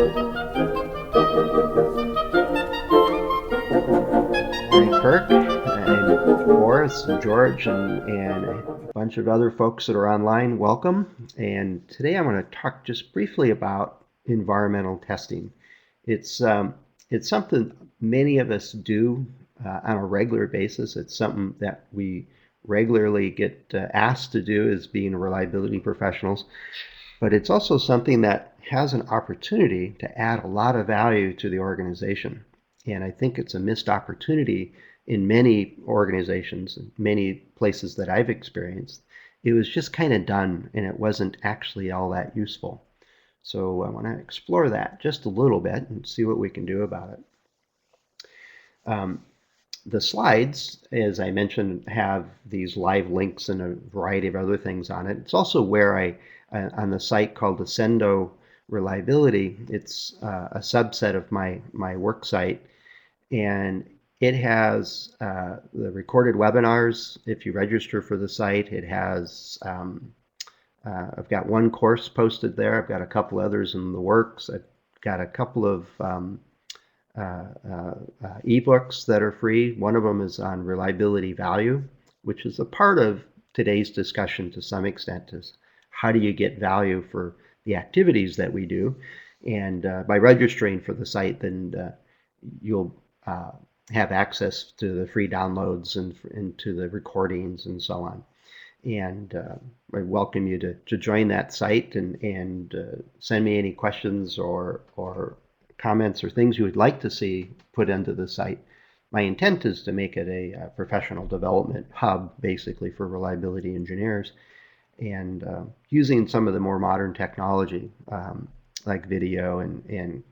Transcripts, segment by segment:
Morning, Kirk, and Boris, and George, and a bunch of other folks that are online. Welcome. And today I want to talk just briefly about environmental testing. It's um, it's something many of us do on a regular basis. It's something that we regularly get asked to do as being reliability professionals, but it's also something that has an opportunity to add a lot of value to the organization. And I think it's a missed opportunity in many organizations, many places that I've experienced. It was just kind of done and it wasn't actually all that useful. So I want to explore that just a little bit and see what we can do about it. Um, the slides, as I mentioned, have these live links and a variety of other things on it. It's also where on the site called Ascendo Reliability, it's a subset of my work site, and it has the recorded webinars. If you register for the site, it has, I've got one course posted there. I've got a couple others in the works. I've got a couple of ebooks that are free. One of them is on reliability value, which is a part of today's discussion to some extent, is how do you get value for the activities that we do? And by registering for the site, then you'll have access to the free downloads and to the recordings and so on. And I welcome you to join that site and send me any questions or comments or things you would like to see put into the site. My intent is to make it a professional development hub, basically, for reliability engineers, and using some of the more modern technology, like video and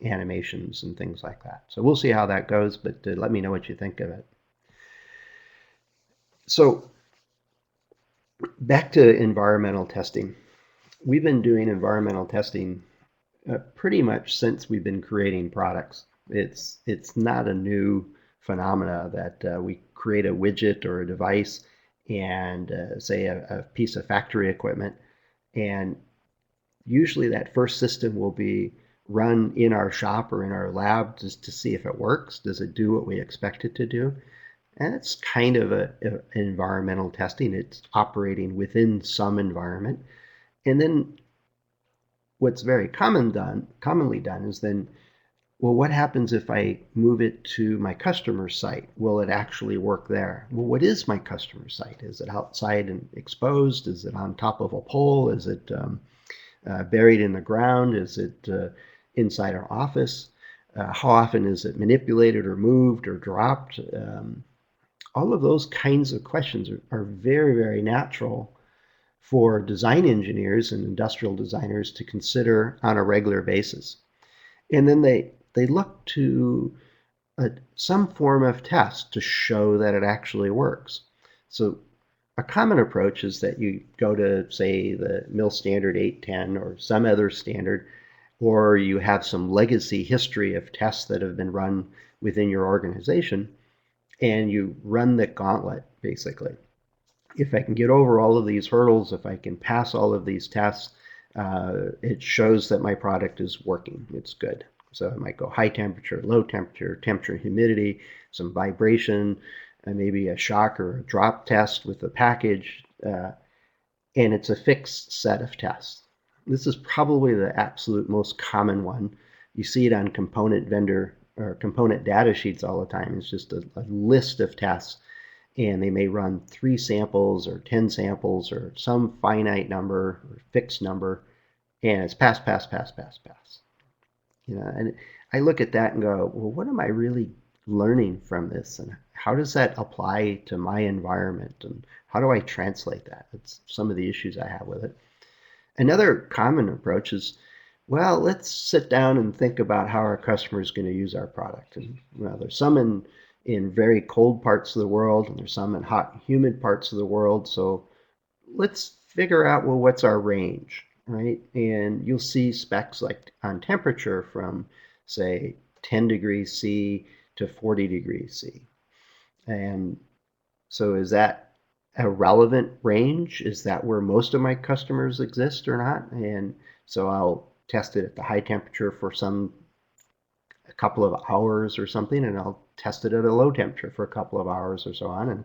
animations and things like that. So we'll see how that goes, but let me know what you think of it. So back to environmental testing. We've been doing environmental testing pretty much since we've been creating products. It's not a new phenomena that we create a widget or a device and say a piece of factory equipment, and usually that first system will be run in our shop or in our lab just to see if it works. Does it do what we expect it to do? And it's kind of an environmental testing. It's operating within some environment. And then what's very commonly done is then, well, what happens if I move it to my customer site? Will it actually work there? Well, what is my customer site? Is it outside and exposed? Is it on top of a pole? Is it buried in the ground? Is it inside our office? How often is it manipulated or moved or dropped? All of those kinds of questions are very, very natural for design engineers and industrial designers to consider on a regular basis. And then they look to some form of test to show that it actually works. So a common approach is that you go to, say, the MIL Standard 810 or some other standard, or you have some legacy history of tests that have been run within your organization, and you run the gauntlet, basically. If I can get over all of these hurdles, if I can pass all of these tests, it shows that my product is working. It's good. So I might go high temperature, low temperature, temperature, humidity, some vibration, and maybe a shock or a drop test with the package, and it's a fixed set of tests. This is probably the absolute most common one. You see it on component vendor or component data sheets all the time. It's just a list of tests, and they may run 3 samples or 10 samples or some finite number or fixed number, and it's pass, pass, pass, pass, pass. And I look at that and go, well, what am I really learning from this, and how does that apply to my environment, and how do I translate that? It's some of the issues I have with it. Another common approach is, well, let's sit down and think about how our customer is going to use our product. And well, there's some in very cold parts of the world, and there's some in hot, humid parts of the world. So let's figure out, well, what's our range, right? And you'll see specs like on temperature from, say, 10 degrees C to 40 degrees C. And so is that a relevant range? Is that where most of my customers exist or not? And so I'll test it at the high temperature for a couple of hours or something, and I'll test it at a low temperature for a couple of hours or so on,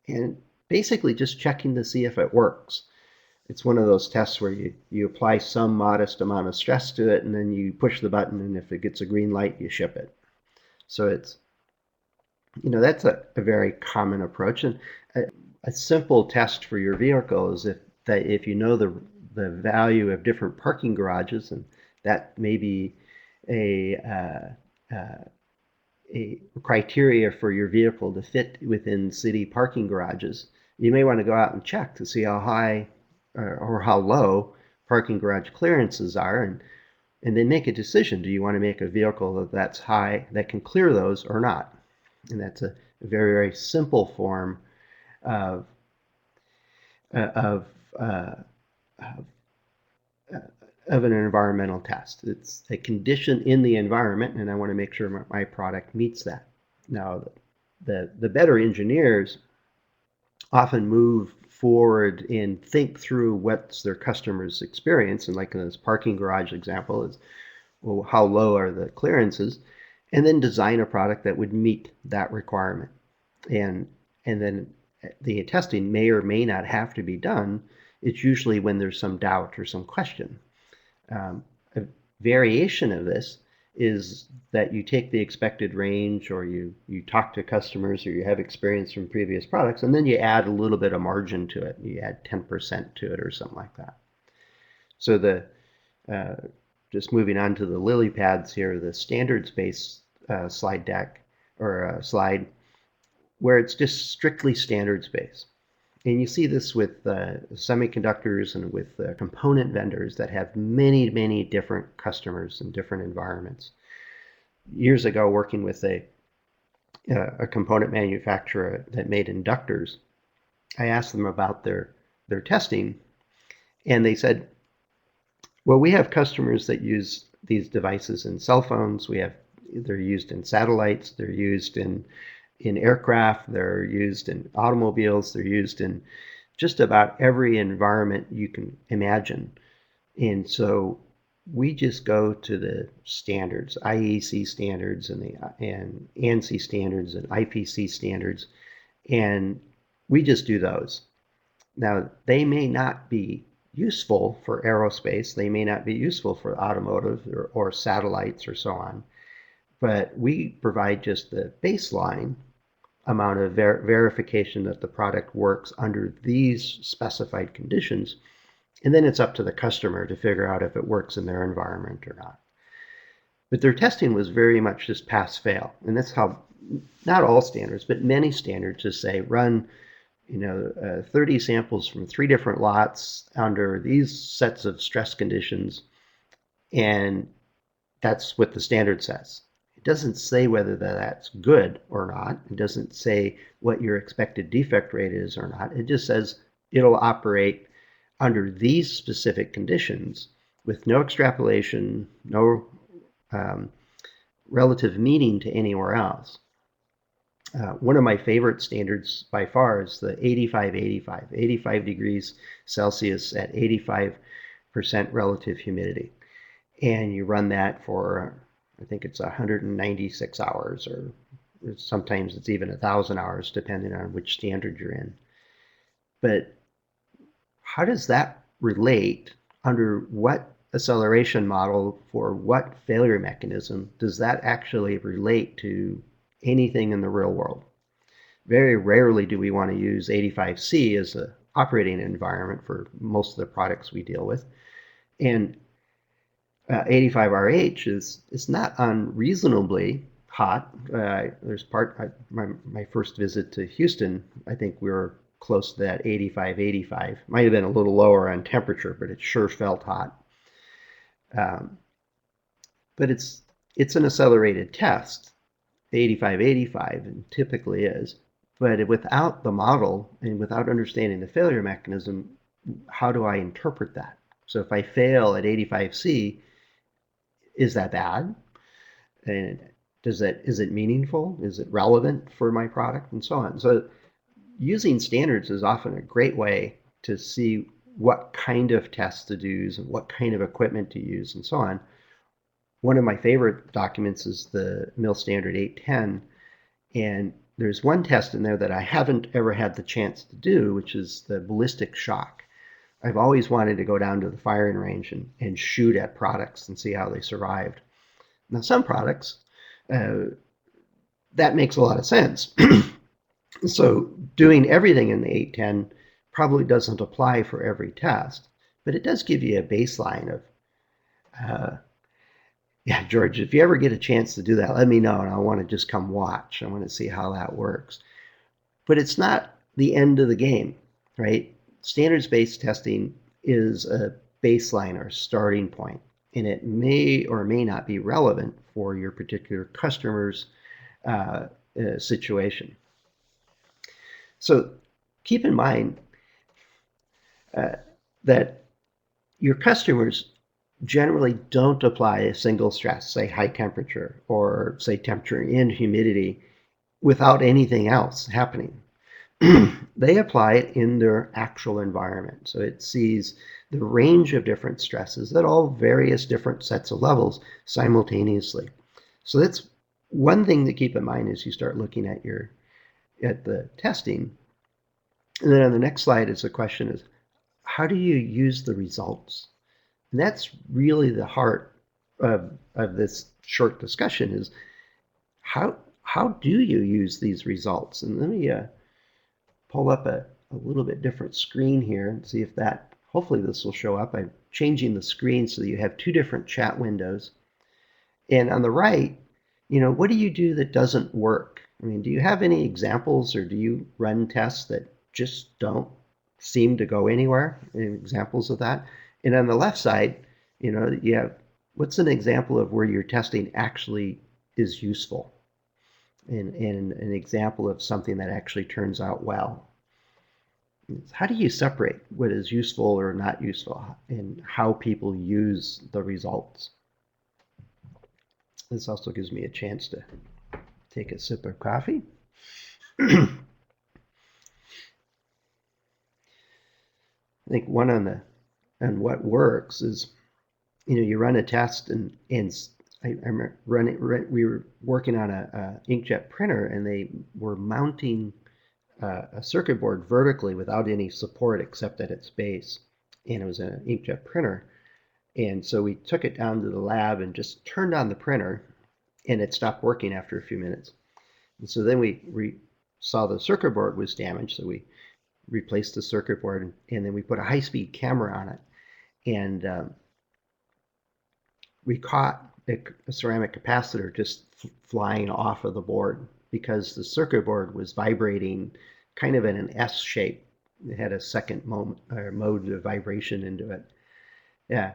and basically just checking to see if it works. It's one of those tests where you apply some modest amount of stress to it, and then you push the button, and if it gets a green light, you ship it. So that's a very common approach. And a simple test for your vehicle is if you know the value of different parking garages, and that may be a criteria for your vehicle to fit within city parking garages, you may want to go out and check to see how high or how low parking garage clearances are, and then make a decision. Do you want to make a vehicle that's high that can clear those or not? And that's a very, very simple form of of, uh, of an environmental test. It's a condition in the environment, and I want to make sure my product meets that. Now, the better engineers often move forward and think through what's their customer's experience. And like in this parking garage example is, well, how low are the clearances? And then design a product that would meet that requirement. And then the testing may or may not have to be done. It's usually when there's some doubt or some question. A variation of this is that you take the expected range, or you talk to customers, or you have experience from previous products, and then you add a little bit of margin to it. You add 10% to it or something like that. So just moving on to the lily pads here, the standards-based slide deck, or slide, where it's just strictly standards-based. And you see this with semiconductors and with component vendors that have many, many different customers in different environments. Years ago, working with a component manufacturer that made inductors, I asked them about their testing, and they said, well, we have customers that use these devices in cell phones. They're used in satellites. They're used in aircraft. They're used in automobiles. They're used in just about every environment you can imagine. And so we just go to the standards, IEC standards and ANSI standards and IPC standards, and we just do those. Now, they may not be useful for aerospace. They may not be useful for automotive or satellites or so on, but we provide just the baseline amount of verification that the product works under these specified conditions, and then it's up to the customer to figure out if it works in their environment or not. But their testing was very much just pass-fail, and that's how not all standards, but many standards just say run 30 samples from 3 different lots under these sets of stress conditions, and that's what the standard says. It doesn't say whether that's good or not. It doesn't say what your expected defect rate is or not. It just says it'll operate under these specific conditions with no extrapolation, no relative meaning to anywhere else. One of my favorite standards by far is the 85-85, 85 degrees Celsius at 85% relative humidity. And you run that for, I think it's 196 hours, or sometimes it's even 1,000 hours, depending on which standard you're in. But how does that relate under what acceleration model for what failure mechanism does that actually relate to anything in the real world? Very rarely do we want to use 85C as an operating environment for most of the products we deal with. And 85RH is not unreasonably hot. My first visit to Houston, I think we were close to that 85-85. Might have been a little lower on temperature, but it sure felt hot. But it's an accelerated test, 85-85, and typically is. But without the model and without understanding the failure mechanism, how do I interpret that? So if I fail at 85C, is that bad? And is it meaningful? Is it relevant for my product? And so on. So using standards is often a great way to see what kind of tests to do and what kind of equipment to use and so on. One of my favorite documents is the MIL Standard 810, and there's one test in there that I haven't ever had the chance to do, which is the ballistic shock. I've always wanted to go down to the firing range and shoot at products and see how they survived. Now, some products, that makes a lot of sense. So doing everything in the 810 probably doesn't apply for every test, but it does give you a baseline of, yeah, George, if you ever get a chance to do that, let me know, and I want to just come watch. I want to see how that works. But it's not the end of the game, right? Standards-based testing is a baseline or starting point, and it may or may not be relevant for your particular customer's situation. So keep in mind that your customers generally don't apply a single stress, say high temperature or say temperature and humidity, without anything else happening. They apply it in their actual environment. So it sees the range of different stresses at all various different sets of levels simultaneously. So that's one thing to keep in mind as you start looking at the testing. And then on the next slide is the question is, how do you use the results? And that's really the heart of this short discussion is how do you use these results? And let me pull up a little bit different screen here and see if that, hopefully this will show up. I'm changing the screen so that you have two different chat windows. And on the right, what do you do that doesn't work? I mean, do you have any examples, or do you run tests that just don't seem to go anywhere? Any examples of that? And on the left side, you have, what's an example of where your testing actually is useful? And an example of something that actually turns out well. How do you separate what is useful or not useful and how people use the results? This also gives me a chance to take a sip of coffee. I think one on what works is, you run a test and I remember we were working on a inkjet printer, and they were mounting a circuit board vertically without any support except at its base, and it was an inkjet printer. And so we took it down to the lab and just turned on the printer, and it stopped working after a few minutes. And so then we saw the circuit board was damaged, so we replaced the circuit board, and then we put a high-speed camera on it, and we caught a ceramic capacitor just flying off of the board because the circuit board was vibrating kind of in an S shape. It had a second mode of vibration into it. Yeah.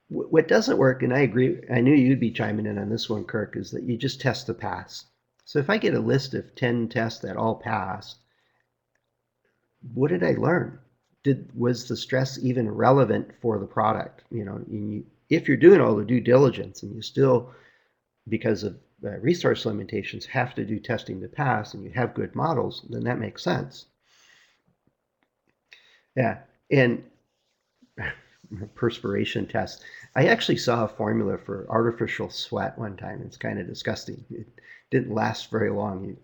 What doesn't work, and I agree, I knew you'd be chiming in on this one, Kirk, is that you just test the pass. So if I get a list of 10 tests that all passed, what did I learn? Was the stress even relevant for the product? If you're doing all the due diligence and you still, because of resource limitations, have to do testing to pass and you have good models, then that makes sense. Yeah, and perspiration test. I actually saw a formula for artificial sweat one time. It's kind of disgusting. It didn't last very long,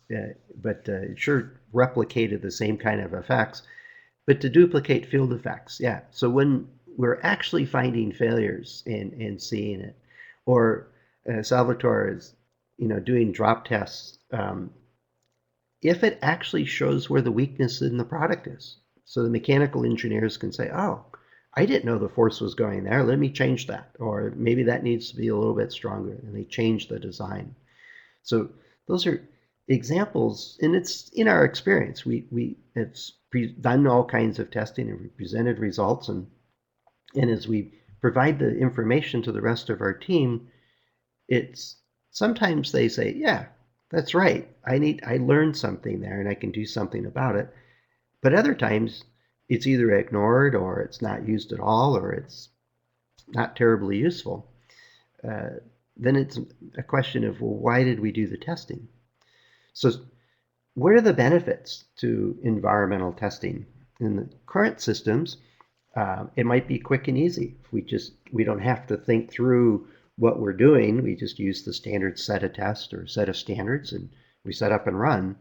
but it sure replicated the same kind of effects, but to duplicate field effects. Yeah, so when we're actually finding failures and seeing it, or Salvatore is, doing drop tests, if it actually shows where the weakness in the product is, so the mechanical engineers can say, oh, I didn't know the force was going there, let me change that, or maybe that needs to be a little bit stronger, and they change the design. So those are examples, and it's in our experience. We have done all kinds of testing and we presented results, and as we provide the information to the rest of our team, it's sometimes they say, yeah, that's right, I learned something there and I can do something about it. But other times it's either ignored, or it's not used at all, or it's not terribly useful. Then it's a question of, well, why did we do the testing? So what are the benefits to environmental testing? In the current systems, it might be quick and easy. We don't have to think through what we're doing. We just use the standard set of tests or set of standards, and we set up and run.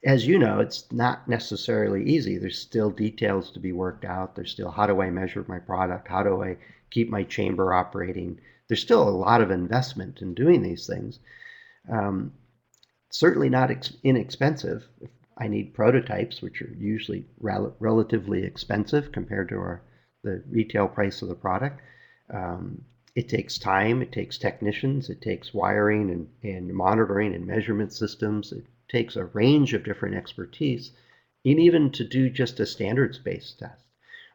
As you know, it's not necessarily easy. There's still details to be worked out. There's still, how do I measure my product? How do I keep my chamber operating? There's still a lot of investment in doing these things. Certainly not inexpensive. I need prototypes, which are usually relatively expensive compared to the retail price of the product. It takes time, it takes technicians, it takes wiring and monitoring and measurement systems. It takes a range of different expertise, and even to do just a standards-based test.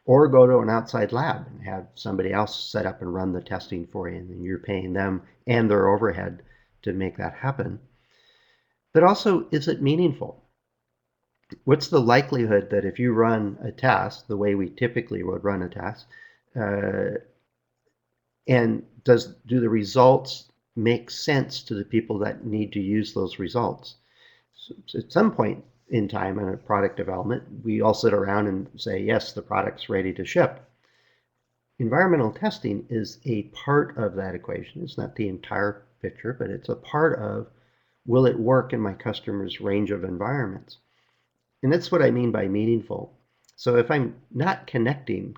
Or go to an outside lab and have somebody else set up and run the testing for you, and then you're paying them and their overhead to make that happen. But also, is it meaningful? What's the likelihood that if you run a test the way we typically would run a test, and do the results make sense to the people that need to use those results? So at some point in time in a product development, we all sit around and say, yes, the product's ready to ship. Environmental testing is a part of that equation. It's not the entire picture, but it's a part of, will it work in my customer's range of environments? And that's what I mean by meaningful. So if I'm not connecting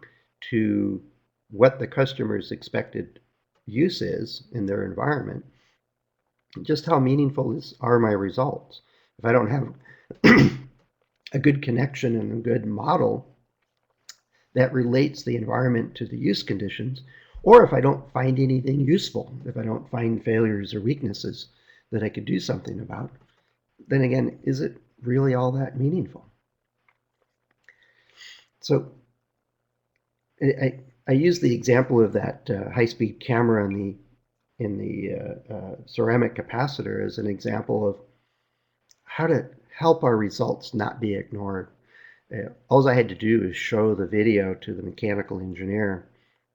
to what the customer's expected use is in their environment, just how meaningful are my results? If I don't have a good connection and a good model that relates the environment to the use conditions, or if I don't find anything useful, if I don't find failures or weaknesses that I could do something about, then again, is it really all that meaningful? So I use the example of that high-speed camera in the ceramic capacitor as an example of how to help our results not be ignored. All I had to do is show the video to the mechanical engineer,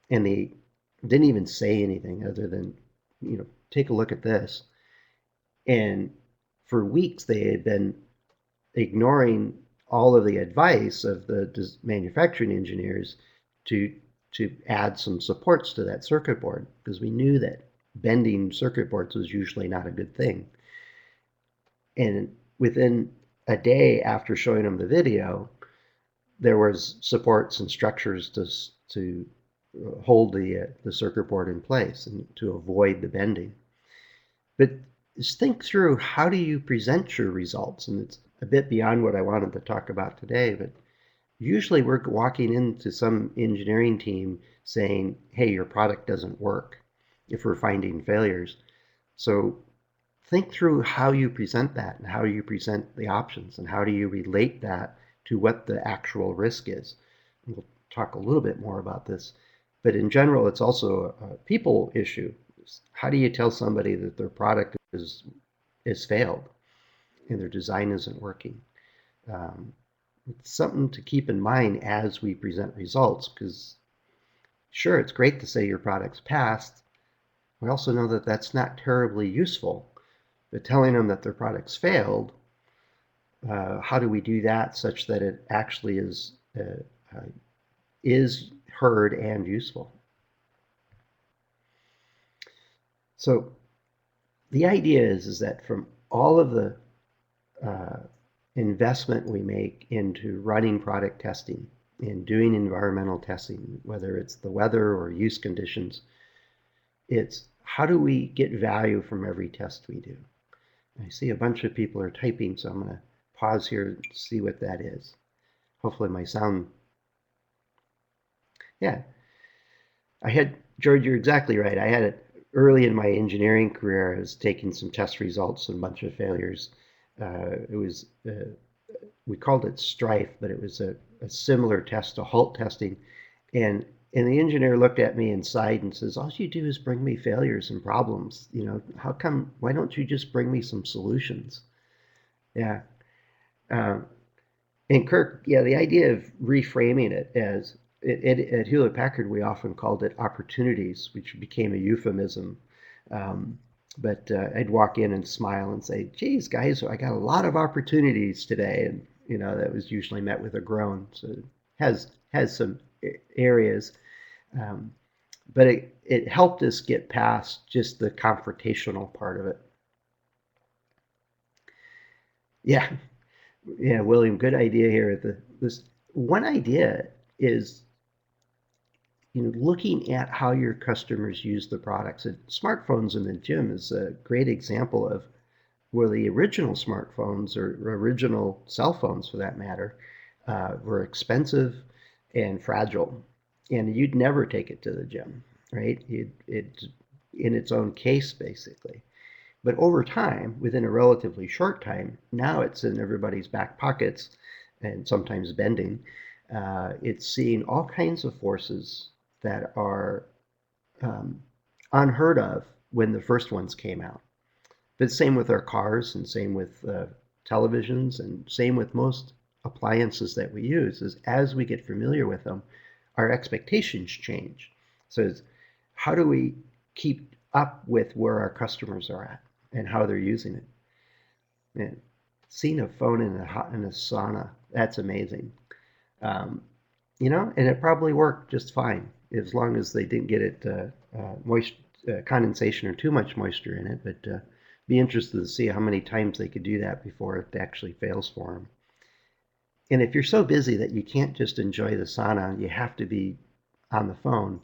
and they didn't even say anything other than, take a look at this. And for weeks, they had been ignoring all of the advice of the manufacturing engineers to add some supports to that circuit board, because we knew that bending circuit boards was usually not a good thing. And within a day after showing them the video, there was supports and structures to hold the circuit board in place and to avoid the bending. But just think through, how do you present your results? And it's a bit beyond what I wanted to talk about today, but usually we're walking into some engineering team saying, hey, your product doesn't work, if we're finding failures. So think through how you present that and how you present the options and how do you relate that to what the actual risk is. And we'll talk a little bit more about this, but in general, it's also a people issue. How do you tell somebody that their product is failed and their design isn't working? It's something to keep in mind as we present results, because sure, it's great to say your product's passed. We also know that that's not terribly useful. But telling them that their product's failed, how do we do that such that it actually is heard and useful? So the idea is that from all of the investment we make into running product testing and doing environmental testing, whether it's the weather or use conditions, it's how do we get value from every test we do? I see a bunch of people are typing, so I'm going to pause here to see what that is. Hopefully my sound. Yeah. George, you're exactly right. I had it early in my engineering career. I was taking some test results and a bunch of failures. We called it Strife, but it was a similar test to HALT testing. And the engineer looked at me and sighed and says, all you do is bring me failures and problems. Why don't you just bring me some solutions? Yeah. And Kirk, the idea of reframing it as, at Hewlett Packard, we often called it opportunities, which became a euphemism. But I'd walk in and smile and say, geez, guys, I got a lot of opportunities today. And that was usually met with a groan. So it has some areas, um, but it helped us get past just the confrontational part of it. Yeah, yeah, William, good idea here. This one idea is looking at how your customers use the products. And smartphones in the gym is a great example of where the original smartphones or original cell phones, for that matter, were expensive and fragile, and you'd never take it to the gym, right? It in its own case, basically. But over time, within a relatively short time, now it's in everybody's back pockets and sometimes bending. It's seeing all kinds of forces that are um, unheard of when the first ones came out. But same with our cars and same with televisions and same with most appliances that we use is as we get familiar with them, our expectations change. So it's, how do we keep up with where our customers are at and how they're using it? And seeing a phone in a sauna, that's amazing. Um, and it probably worked just fine as long as they didn't get it moist condensation or too much moisture in it. But be interested to see how many times they could do that before it actually fails for them. And if you're so busy that you can't just enjoy the sauna, you have to be on the phone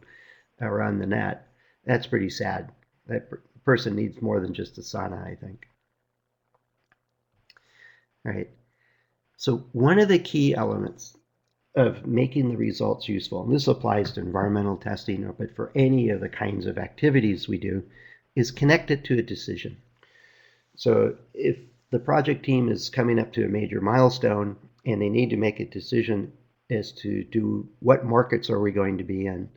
or on the net, that's pretty sad. That person needs more than just a sauna, I think. All right. So one of the key elements of making the results useful, and this applies to environmental testing, but for any of the kinds of activities we do, is connect it to a decision. So if the project team is coming up to a major milestone and they need to make a decision as to what markets are we going to be in,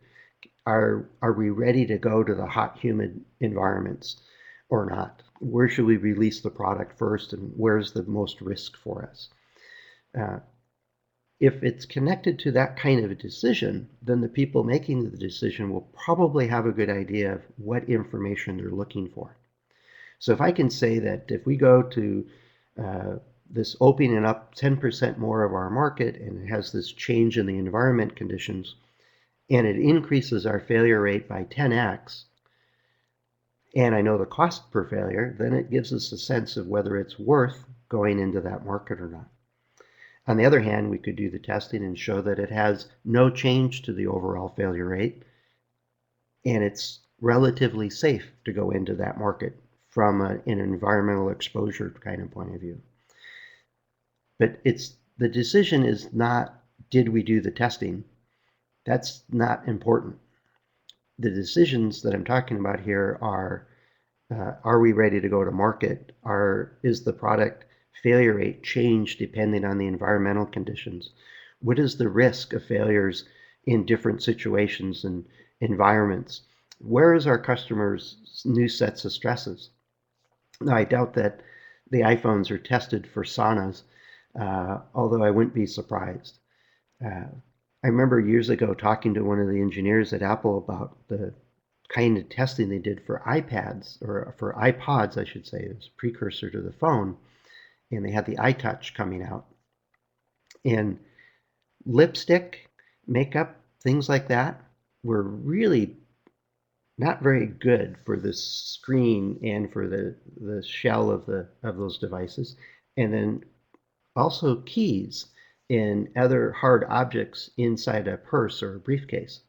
are we ready to go to the hot, humid environments or not? Where should we release the product first, and where's the most risk for us? If it's connected to that kind of a decision, then the people making the decision will probably have a good idea of what information they're looking for. So if I can say that if we go to this opening up 10% more of our market and it has this change in the environment conditions and it increases our failure rate by 10x, and I know the cost per failure, then it gives us a sense of whether it's worth going into that market or not. On the other hand, we could do the testing and show that it has no change to the overall failure rate, and it's relatively safe to go into that market from an environmental exposure kind of point of view. But the decision is not, did we do the testing? That's not important. The decisions that I'm talking about here are we ready to go to market? Is the product failure rate change depending on the environmental conditions? What is the risk of failures in different situations and environments? Where is our customers' new sets of stresses? Now, I doubt that the iPhones are tested for saunas, although I wouldn't be surprised. I remember years ago talking to one of the engineers at Apple about the kind of testing they did for iPads, or for iPods, I should say. It was a precursor to the phone, and they had the iTouch coming out. And lipstick, makeup, things like that were really not very good for the screen and for the shell of those devices. And then also keys and other hard objects inside a purse or a briefcase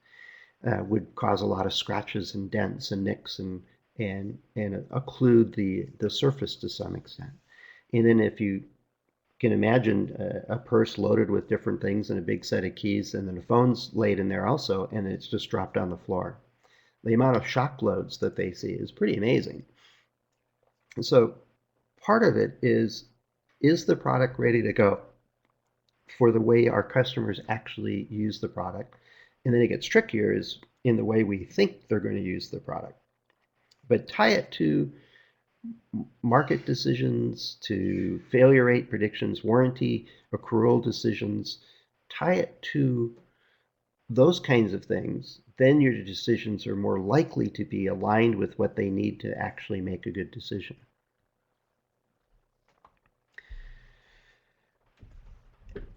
would cause a lot of scratches and dents and nicks and occlude the surface to some extent. And then if you can imagine a purse loaded with different things and a big set of keys, and then the phone's laid in there also, and it's just dropped on the floor. The amount of shock loads that they see is pretty amazing. And so part of it is the product ready to go for the way our customers actually use the product? And then it gets trickier is in the way we think they're going to use the product. But tie it to market decisions, to failure rate predictions, warranty, accrual decisions, tie it to those kinds of things, then your decisions are more likely to be aligned with what they need to actually make a good decision.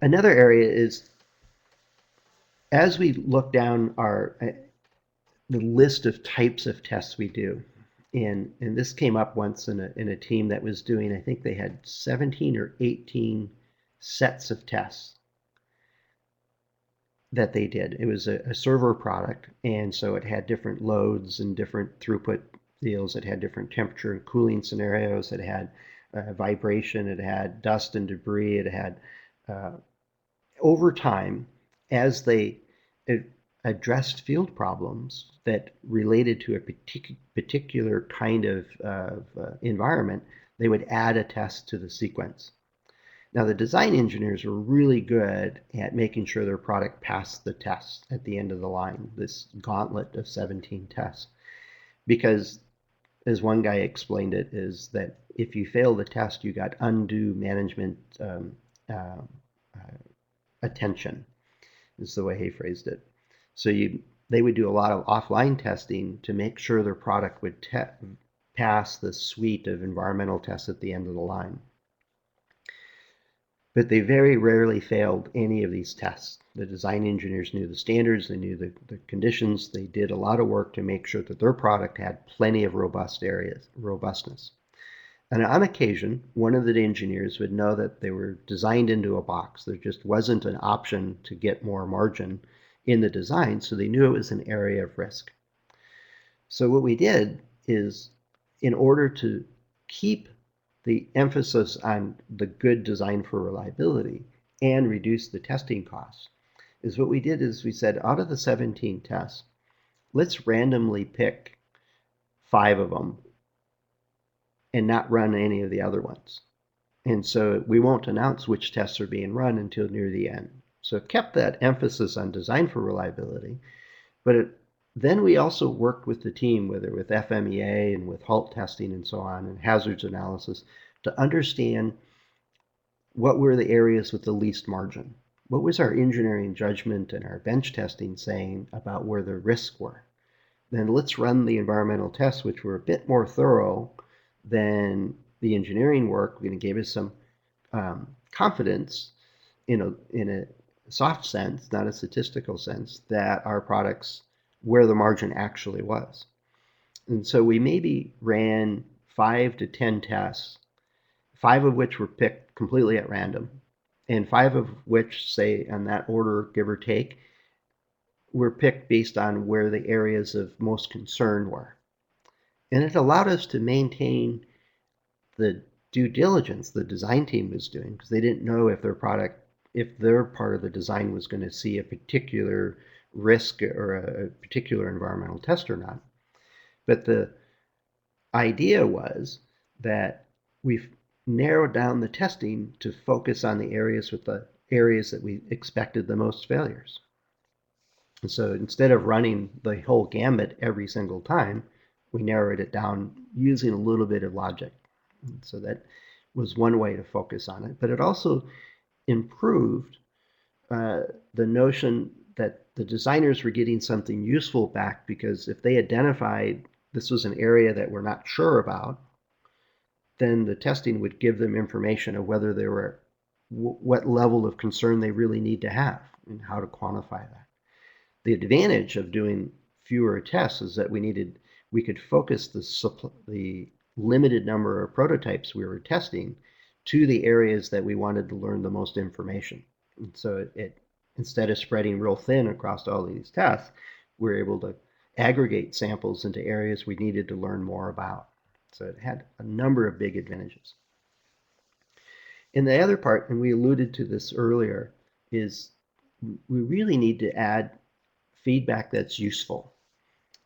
Another area is as we look down our the list of types of tests we do, and this came up once in a team that was doing, I think they had 17 or 18 sets of tests that they did. It was a server product, and so it had different loads and different throughput deals. It had different temperature and cooling scenarios. It had vibration. It had dust and debris. It had uh, over time, as they addressed field problems that related to a particular kind of environment, they would add a test to the sequence. Now, the design engineers were really good at making sure their product passed the test at the end of the line, this gauntlet of 17 tests. Because, as one guy explained it, is that if you fail the test, you got undue management uh, attention, is the way he phrased it. So they would do a lot of offline testing to make sure their product would pass the suite of environmental tests at the end of the line. But they very rarely failed any of these tests. The design engineers knew the standards, they knew the conditions, they did a lot of work to make sure that their product had plenty of robustness. And on occasion, one of the engineers would know that they were designed into a box. There just wasn't an option to get more margin in the design, so they knew it was an area of risk. So what we did is, in order to keep the emphasis on the good design for reliability and reduce the testing costs, is what we did is we said, out of the 17 tests, let's randomly pick 5 of them and not run any of the other ones. And so we won't announce which tests are being run until near the end. So it kept that emphasis on design for reliability, but then we also worked with the team, whether with FMEA and with halt testing and so on, and hazards analysis, to understand what were the areas with the least margin. What was our engineering judgment and our bench testing saying about where the risks were? Then let's run the environmental tests, which were a bit more thorough than the engineering work. It gave us some confidence in a soft sense, not a statistical sense, that our products, where the margin actually was. And so we maybe ran 5 to 10 tests, 5 of which were picked completely at random, and 5 of which, say, on that order, give or take, were picked based on where the areas of most concern were. And it allowed us to maintain the due diligence the design team was doing, because they didn't know if their part of the design was going to see a particular risk or a particular environmental test or not. But the idea was that we've narrowed down the testing to focus on the areas that we expected the most failures. And so instead of running the whole gambit every single time, we narrowed it down using a little bit of logic. And so that was one way to focus on it. But it also improved the notion that the designers were getting something useful back, because if they identified this was an area that we're not sure about, then the testing would give them information of whether they were what level of concern they really need to have and how to quantify that. The advantage of doing fewer tests is that we could focus the limited number of prototypes we were testing to the areas that we wanted to learn the most information. And so it instead of spreading real thin across all these tests, we're able to aggregate samples into areas we needed to learn more about. So it had a number of big advantages. And the other part, and we alluded to this earlier, is we really need to add feedback that's useful.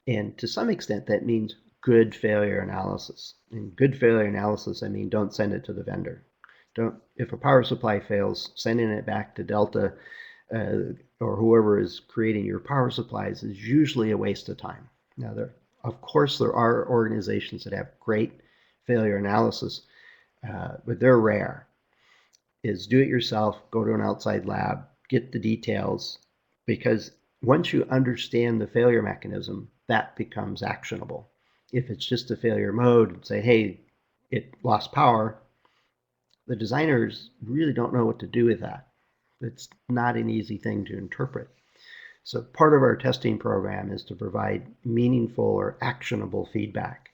And to some extent, that means good failure analysis. In good failure analysis, I mean, don't send it to the vendor. If a power supply fails, sending it back to Delta or whoever is creating your power supplies is usually a waste of time. Now, of course, there are organizations that have great failure analysis, but they're rare. Is do it yourself, go to an outside lab, get the details, because once you understand the failure mechanism, that becomes actionable. If it's just a failure mode, say, hey, it lost power, the designers really don't know what to do with that. It's not an easy thing to interpret. So part of our testing program is to provide meaningful or actionable feedback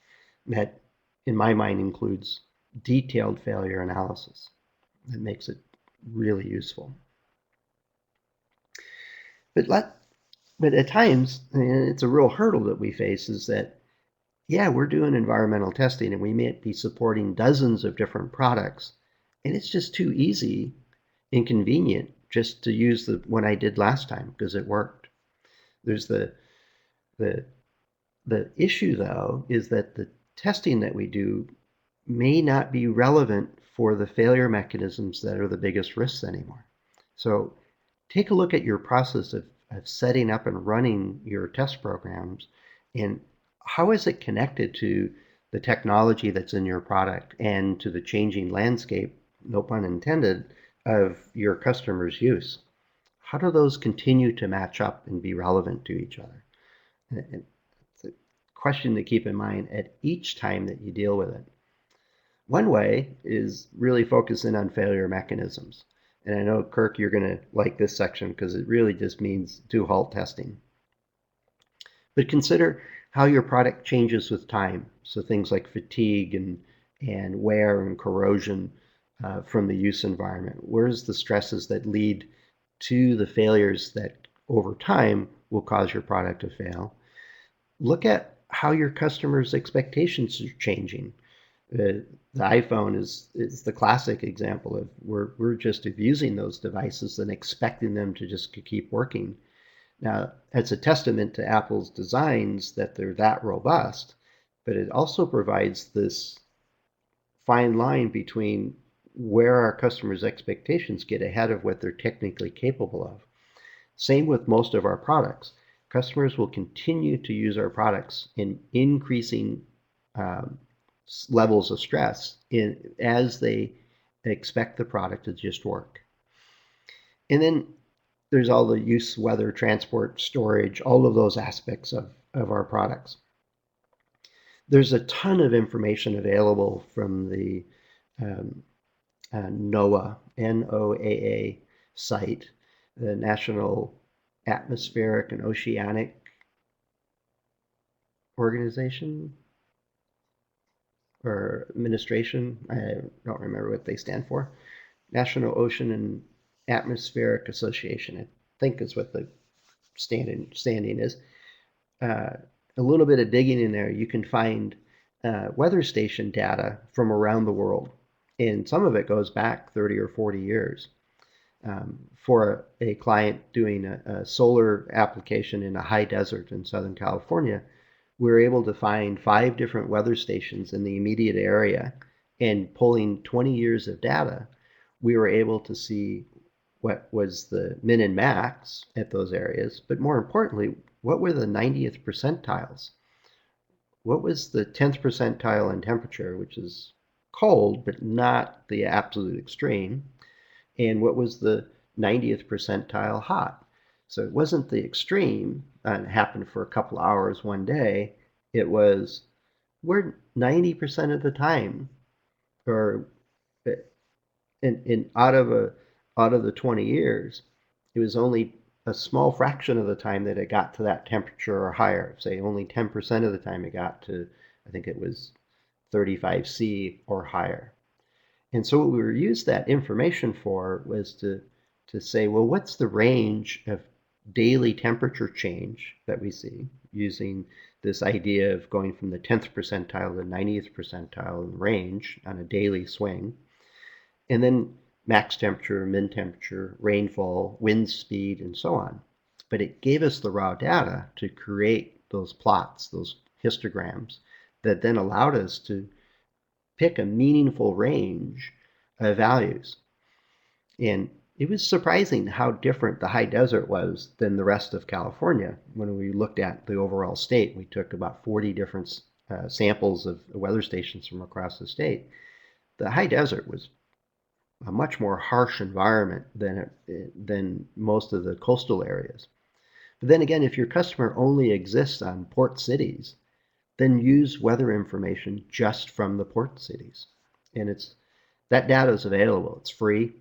that, in my mind, includes detailed failure analysis. That makes it really useful. But at times, and it's a real hurdle that we face, is that, yeah, we're doing environmental testing and we may be supporting dozens of different products, and it's just too easy and convenient just to use the one I did last time because it worked. There's the the issue though is that the testing that we do may not be relevant for the failure mechanisms that are the biggest risks anymore. So take a look at your process of setting up and running your test programs, and how is it connected to the technology that's in your product and to the changing landscape, no pun intended, of your customers' use. How do those continue to match up and be relevant to each other? And it's a question to keep in mind at each time that you deal with it. One way is really focusing on failure mechanisms. And I know, Kirk, you're going to like this section because it really just means to halt testing. But consider how your product changes with time. So things like fatigue and wear and corrosion from the use environment. Where's the stresses that lead to the failures that over time will cause your product to fail? Look at how your customers' expectations are changing. The iPhone is the classic example of we're just abusing those devices and expecting them to just keep working. Now, it's a testament to Apple's designs that they're that robust, but it also provides this fine line between where our customers' expectations get ahead of what they're technically capable of. Same with most of our products. Customers will continue to use our products in increasing levels of stress as they expect the product to just work. And then there's all the use, weather, transport, storage, all of those aspects of our products. There's a ton of information available from the NOAA, NOAA site, the National Atmospheric and Oceanic Organization or Administration. I don't remember what they stand for. National Ocean and Atmospheric Association, I think is what the standing is. A little bit of digging in there, you can find weather station data from around the world. And some of it goes back 30 or 40 years. For a client doing a solar application in a high desert in Southern California, we were able to find 5 different weather stations in the immediate area, and pulling 20 years of data, we were able to see what was the min and max at those areas, but more importantly, what were the 90th percentiles? What was the 10th percentile in temperature, which is cold, but not the absolute extreme? And what was the 90th percentile hot? So it wasn't the extreme, it happened for a couple of hours one day. It was, we're 90% of the time, or out of the 20 years, it was only a small fraction of the time that it got to that temperature or higher. Say only 10% of the time it got to, I think it was 35°C or higher. And so what we used that information for was to say, well, what's the range of daily temperature change that we see using this idea of going from the 10th percentile to the 90th percentile in range on a daily swing, and then max temperature, min temperature, rainfall, wind speed, and so on. But it gave us the raw data to create those plots, those histograms, that then allowed us to pick a meaningful range of values. And it was surprising how different the high desert was than the rest of California. When we looked at the overall state, we took about 40 different samples of weather stations from across the state. The high desert was a much more harsh environment than most of the coastal areas. But then again, if your customer only exists on port cities, then use weather information just from the port cities. And that data is available. It's free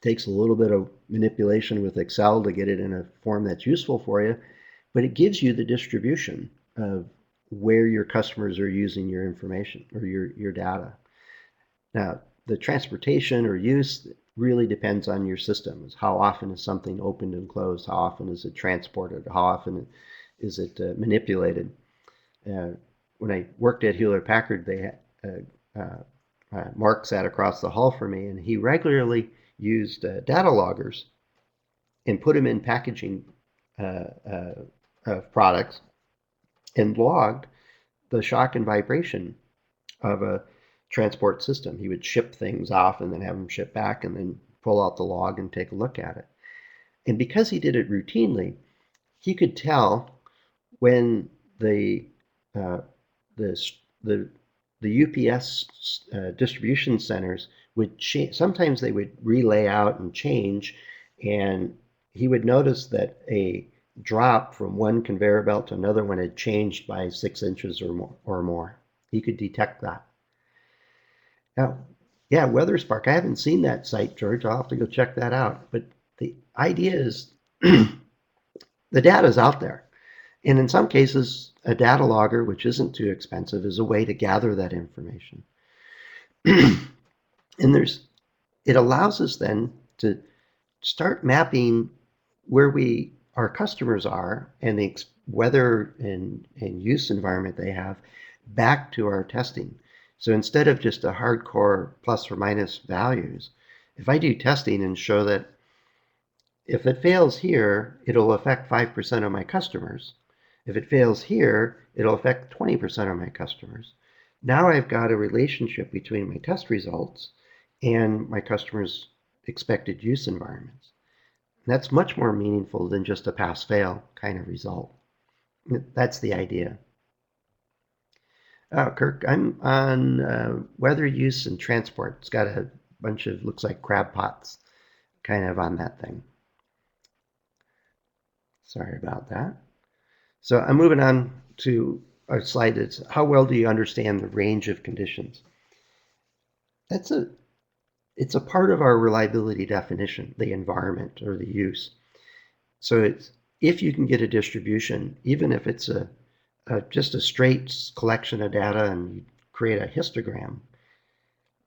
Takes a little bit of manipulation with Excel to get it in a form that's useful for you, but it gives you the distribution of where your customers are using your information or your data. Now, the transportation or use really depends on your systems. How often is something opened and closed? How often is it transported? How often is it manipulated? When I worked at Hewlett Packard, they had, Mark sat across the hall from me, and he regularly used data loggers and put them in packaging products and logged the shock and vibration of a transport system. He would ship things off and then have them shipped back and then pull out the log and take a look at it. And because he did it routinely, he could tell when the UPS distribution centers would change. Sometimes they would relay out and change, and he would notice that a drop from one conveyor belt to another one had changed by 6 inches or more. He could detect that. Now, yeah, WeatherSpark. I haven't seen that site, George. I'll have to go check that out. But the idea is the data is out there. And in some cases, a data logger, which isn't too expensive, is a way to gather that information. And it allows us then to start mapping where our customers are and the weather and use environment they have back to our testing. So instead of just a hardcore plus or minus values, if I do testing and show that if it fails here, it'll affect 5% of my customers. If it fails here, it'll affect 20% of my customers. Now I've got a relationship between my test results and my customers' expected use environments. And that's much more meaningful than just a pass-fail kind of result. That's the idea. Kirk, I'm on weather use and transport. It's got a bunch of, looks like crab pots kind of on that thing. Sorry about that. So I'm moving on to our slide that's how well do you understand the range of conditions? It's a part of our reliability definition, the environment or the use. So it's if you can get a distribution, even if it's just a straight collection of data and you create a histogram,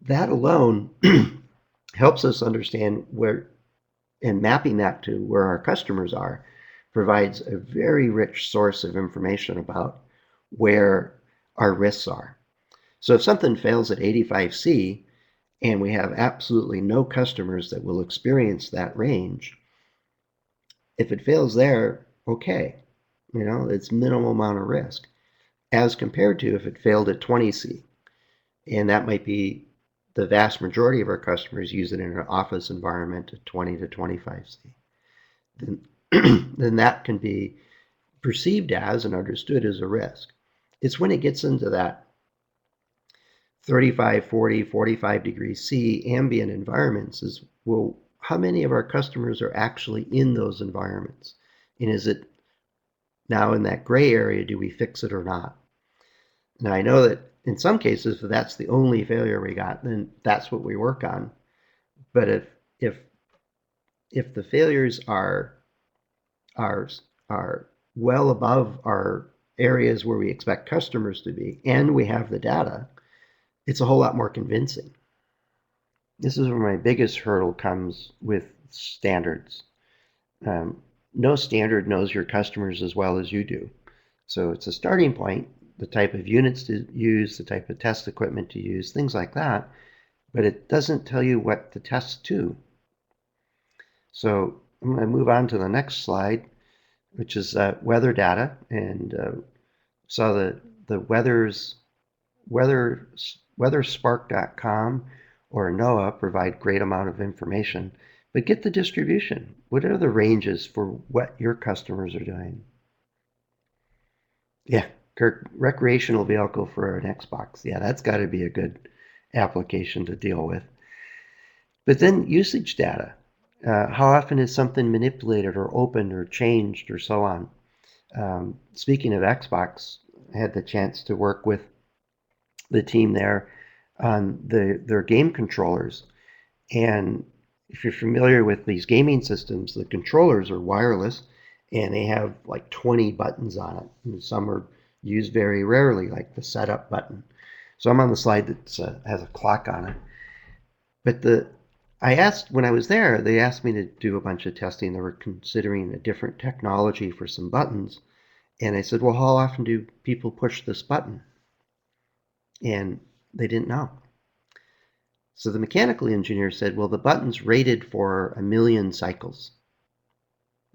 that alone helps us understand where, and mapping that to where our customers are provides a very rich source of information about where our risks are. So if something fails at 85C and we have absolutely no customers that will experience that range, if it fails there, okay, it's minimal amount of risk as compared to if it failed at 20C. And that might be the vast majority of our customers use it in an office environment at 20 to 25C. Then that can be perceived as and understood as a risk. It's when it gets into that 35, 40, 45 degrees C ambient environments is, well, how many of our customers are actually in those environments? And is it now in that gray area, do we fix it or not? Now, I know that in some cases, if that's the only failure we got, then that's what we work on. But if the failures are well above our areas where we expect customers to be, and we have the data, it's a whole lot more convincing. This is where my biggest hurdle comes with standards. No standard knows your customers as well as you do. So it's a starting point, the type of units to use, the type of test equipment to use, things like that, but it doesn't tell you what to test to. So I'm going to move on to the next slide, which is weather data, and saw the weatherspark.com or NOAA provide great amount of information, but get the distribution. What are the ranges for what your customers are doing? Yeah, Kirk, recreational vehicle for an Xbox. Yeah, that's got to be a good application to deal with. But then usage data. How often is something manipulated or opened or changed or so on? Speaking of Xbox, I had the chance to work with the team there on their game controllers. And If you're familiar with these gaming systems, the controllers are wireless and they have like 20 buttons on it. And some are used very rarely, like the setup button. So I'm on the slide that has a clock on it. But when I was there, they asked me to do a bunch of testing. They were considering a different technology for some buttons. And I said, well, how often do people push this button? And they didn't know. So the mechanical engineer said, well, the button's rated for 1 million cycles.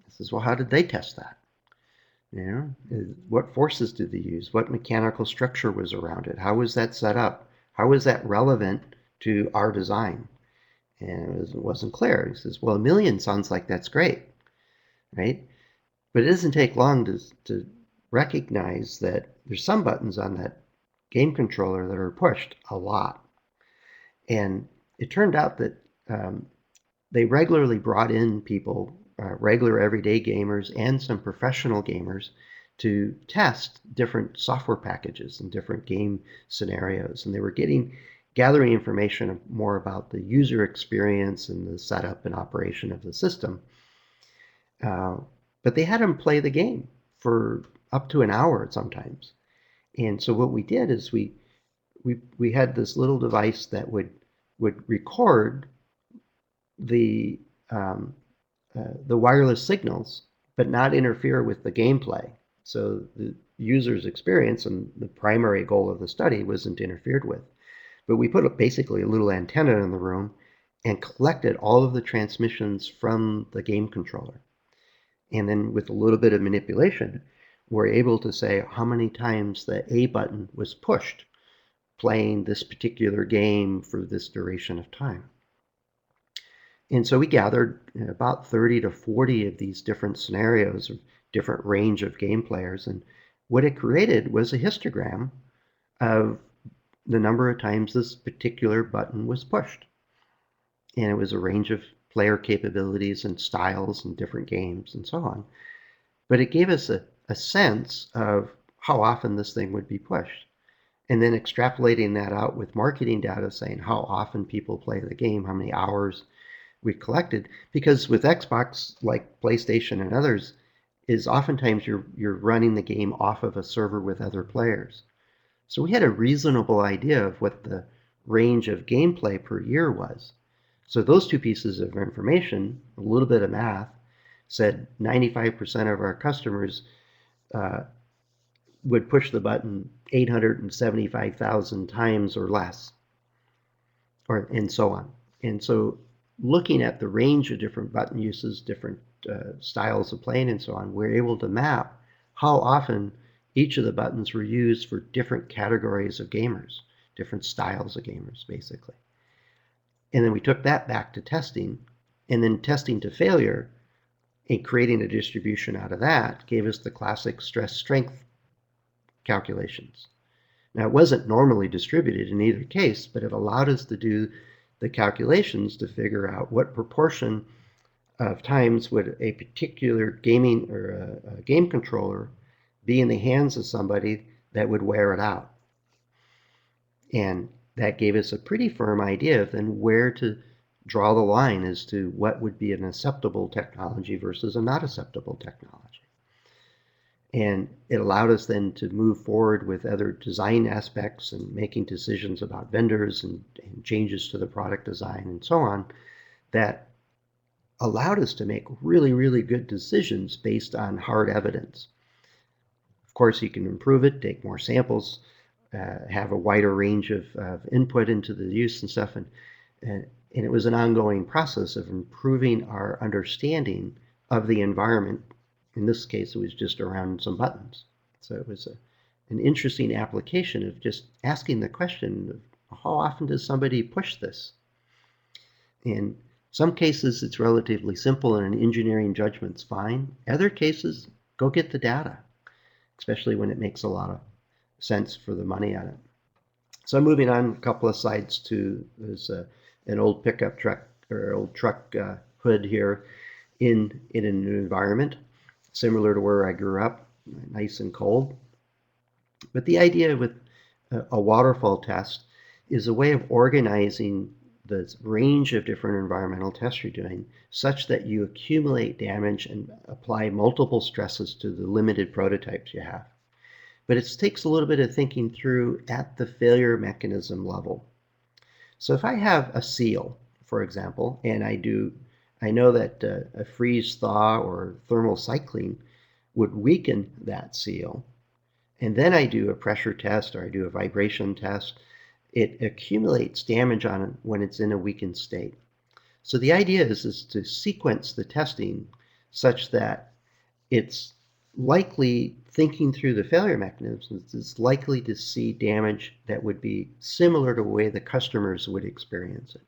I says, well, how did they test that? What forces did they use? What mechanical structure was around it? How was that set up? How was that relevant to our design? And it wasn't clear. He says, well, 1 million sounds like that's great, right? But it doesn't take long to recognize that there's some buttons on that game controller that are pushed a lot. And it turned out that they regularly brought in people, regular everyday gamers and some professional gamers, to test different software packages and different game scenarios. And they were gathering information more about the user experience and the setup and operation of the system. But they had them play the game for up to an hour sometimes. And so what we did is we had this little device that would record the wireless signals, but not interfere with the gameplay. So the user's experience and the primary goal of the study wasn't interfered with. But we put basically a little antenna in the room and collected all of the transmissions from the game controller. And then with a little bit of manipulation, we're able to say how many times the A button was pushed playing this particular game for this duration of time. And so we gathered about 30 to 40 of these different scenarios of different range of game players. And what it created was a histogram of the number of times this particular button was pushed. And it was a range of player capabilities and styles and different games and so on. But it gave us a sense of how often this thing would be pushed. And then extrapolating that out with marketing data, saying how often people play the game, how many hours we collected. Because with Xbox, like PlayStation and others, is oftentimes you're running the game off of a server with other players. So we had a reasonable idea of what the range of gameplay per year was. So those two pieces of information, a little bit of math, said 95% of our customers would push the button 875,000 times or less, and so on. And so looking at the range of different button uses, different styles of playing and so on, we're able to map how often each of the buttons were used for different categories of gamers, different styles of gamers, basically. And then we took that back to testing, and then testing to failure and creating a distribution out of that gave us the classic stress strength calculations. Now, it wasn't normally distributed in either case, but it allowed us to do the calculations to figure out what proportion of times would a particular gaming or a game controller be in the hands of somebody that would wear it out. And that gave us a pretty firm idea of then where to draw the line as to what would be an acceptable technology versus a not acceptable technology. And it allowed us then to move forward with other design aspects and making decisions about vendors and changes to the product design and so on, that allowed us to make really, really good decisions based on hard evidence. Of course, you can improve it, take more samples, have a wider range of input into the use and stuff. And it was an ongoing process of improving our understanding of the environment. In this case, it was just around some buttons. So it was an interesting application of just asking the question of how often does somebody push this? In some cases, it's relatively simple and an engineering judgment's fine. Other cases, go get the data, especially when it makes a lot of sense for the money on it. So I'm moving on a couple of slides to an old pickup truck or old truck hood here in an environment similar to where I grew up, nice and cold. But the idea with a waterfall test is a way of organizing the range of different environmental tests you're doing such that you accumulate damage and apply multiple stresses to the limited prototypes you have. But it takes a little bit of thinking through at the failure mechanism level. So if I have a seal, for example, and I know that a freeze thaw or thermal cycling would weaken that seal, and then I do a pressure test or I do a vibration test, it accumulates damage on it when it's in a weakened state. So the idea is to sequence the testing such that it's likely, thinking through the failure mechanisms, it's likely to see damage that would be similar to the way the customers would experience it.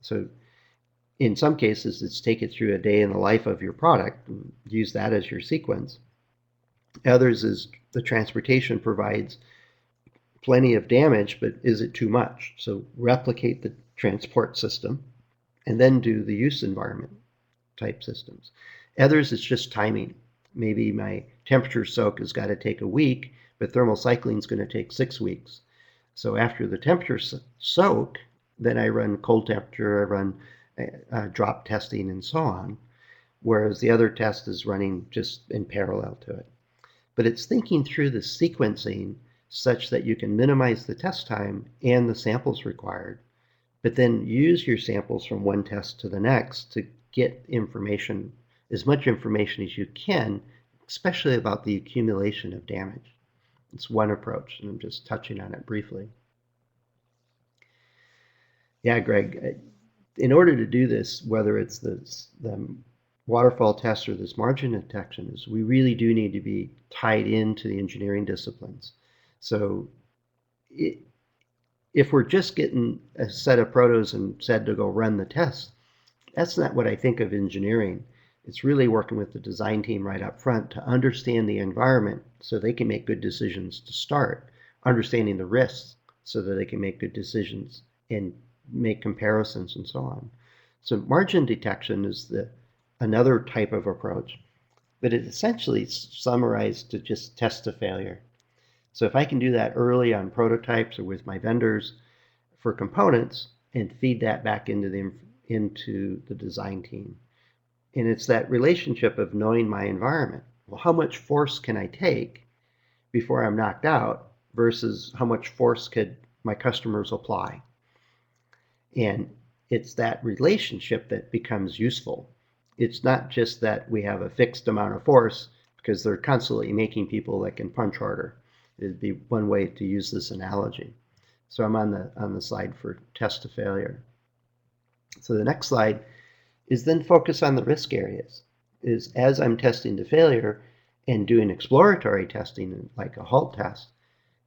So in some cases, it's take it through a day in the life of your product, use that as your sequence. Others is the transportation provides plenty of damage, but is it too much? So replicate the transport system and then do the use environment type systems. Others, it's just timing. Maybe my temperature soak has got to take a week, but thermal cycling is going to take 6 weeks. So after the temperature soak, then I run cold temperature, I run drop testing and so on, whereas the other test is running just in parallel to it. But it's thinking through the sequencing such that you can minimize the test time and the samples required, but then use your samples from one test to the next to get information, as much information as you can, especially about the accumulation of damage. It's one approach, and I'm just touching on it briefly. Yeah, Greg, in order to do this, whether it's the waterfall test or this margin detection, is we really do need to be tied into the engineering disciplines. So if we're just getting a set of protos and said to go run the test, that's not what I think of engineering. It's really working with the design team right up front to understand the environment so they can make good decisions to start, understanding the risks so that they can make good decisions and make comparisons and so on. So margin detection is another type of approach, but it essentially summarized to just test to failure. So if I can do that early on prototypes or with my vendors for components and feed that back into the design team. And it's that relationship of knowing my environment. Well, how much force can I take before I'm knocked out versus how much force could my customers apply? And it's that relationship that becomes useful. It's not just that we have a fixed amount of force because they're constantly making people that can punch harder. It'd be one way to use this analogy. So I'm on the slide for test to failure. So the next slide is then focus on the risk areas. Is as I'm testing to failure and doing exploratory testing like a halt test,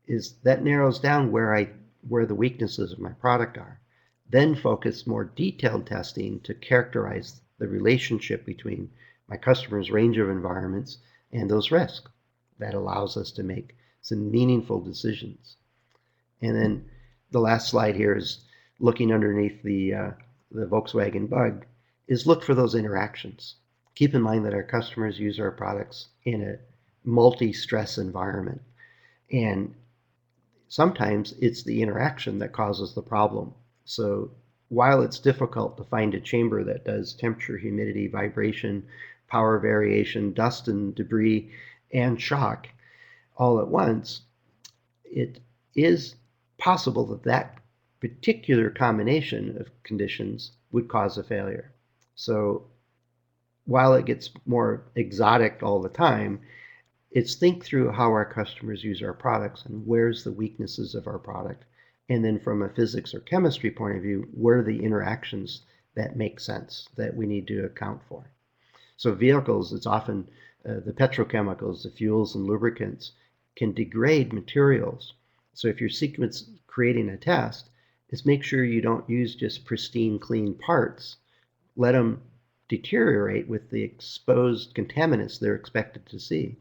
is that narrows down where the weaknesses of my product are. Then focus more detailed testing to characterize the relationship between my customer's range of environments and those risks. That allows us to make some meaningful decisions. And then the last slide here is looking underneath the Volkswagen bug, is look for those interactions. Keep in mind that our customers use our products in a multi-stress environment. And sometimes it's the interaction that causes the problem. So while it's difficult to find a chamber that does temperature, humidity, vibration, power variation, dust and debris, and shock all at once, it is possible that particular combination of conditions would cause a failure. So while it gets more exotic all the time, it's think through how our customers use our products and where's the weaknesses of our product. And then from a physics or chemistry point of view, where are the interactions that make sense that we need to account for? So vehicles, it's often the petrochemicals, the fuels and lubricants can degrade materials. So if you're creating a test, is make sure you don't use just pristine, clean parts. Let them deteriorate with the exposed contaminants they're expected to see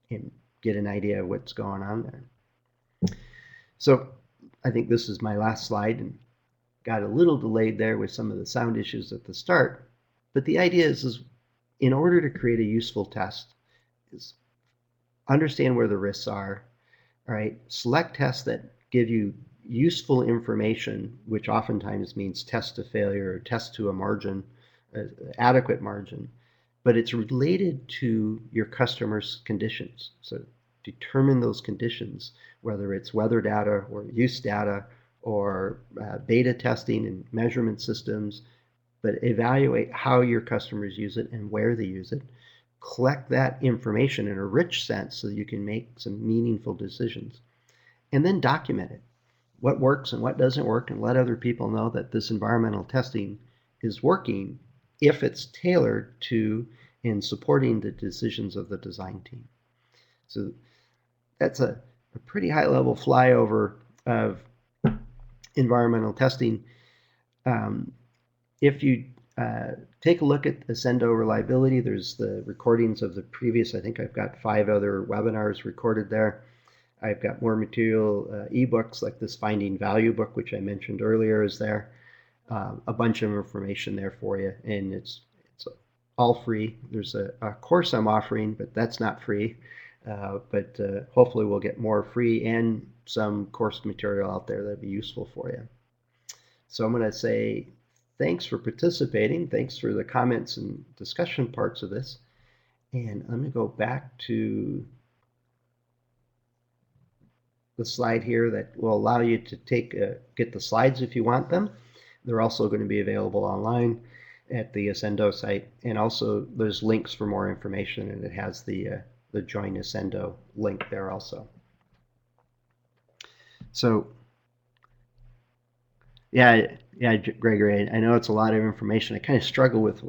and get an idea of what's going on there. So I think this is my last slide and got a little delayed there with some of the sound issues at the start. But the idea is in order to create a useful test is understand where the risks are, all right? Select tests that give you useful information, which oftentimes means test to failure or test to a margin, adequate margin, but it's related to your customers' conditions. So determine those conditions, whether it's weather data or use data or beta testing and measurement systems, but evaluate how your customers use it and where they use it. Collect that information in a rich sense so that you can make some meaningful decisions. And then document it. What works and what doesn't work, and let other people know that this environmental testing is working if it's tailored to and supporting the decisions of the design team. So that's a pretty high level flyover of environmental testing. If you take a look at Accendo Reliability, there's the recordings of the previous, I think I've got 5 other webinars recorded there. I've got more material, ebooks like this Finding Value book, which I mentioned earlier, is there. A bunch of information there for you, and it's all free. There's a course I'm offering, but that's not free. But hopefully we'll get more free and some course material out there that'd be useful for you. So I'm going to say thanks for participating. Thanks for the comments and discussion parts of this. And I'm going to go back to the slide here that will allow you to get the slides if you want them. They're also going to be available online at the Accendo site. And also there's links for more information, and it has the Join Accendo link there also. So yeah, Gregory, I know it's a lot of information. I kind of struggle with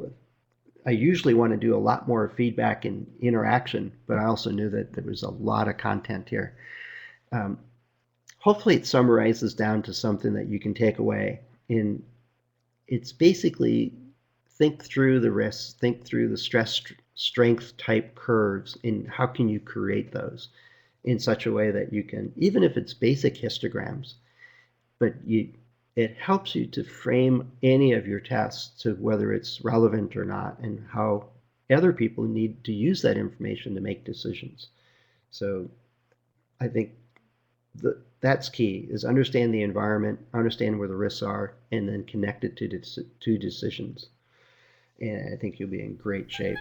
I usually want to do a lot more feedback and interaction, but I also knew that there was a lot of content here. Hopefully it summarizes down to something that you can take away. And it's basically think through the risks, think through the stress strength type curves, and how can you create those in such a way that you can, even if it's basic histograms, but it helps you to frame any of your tests to whether it's relevant or not, and how other people need to use that information to make decisions. So I think that's key, is understand the environment, understand where the risks are, and then connect it to decisions. And I think you'll be in great shape.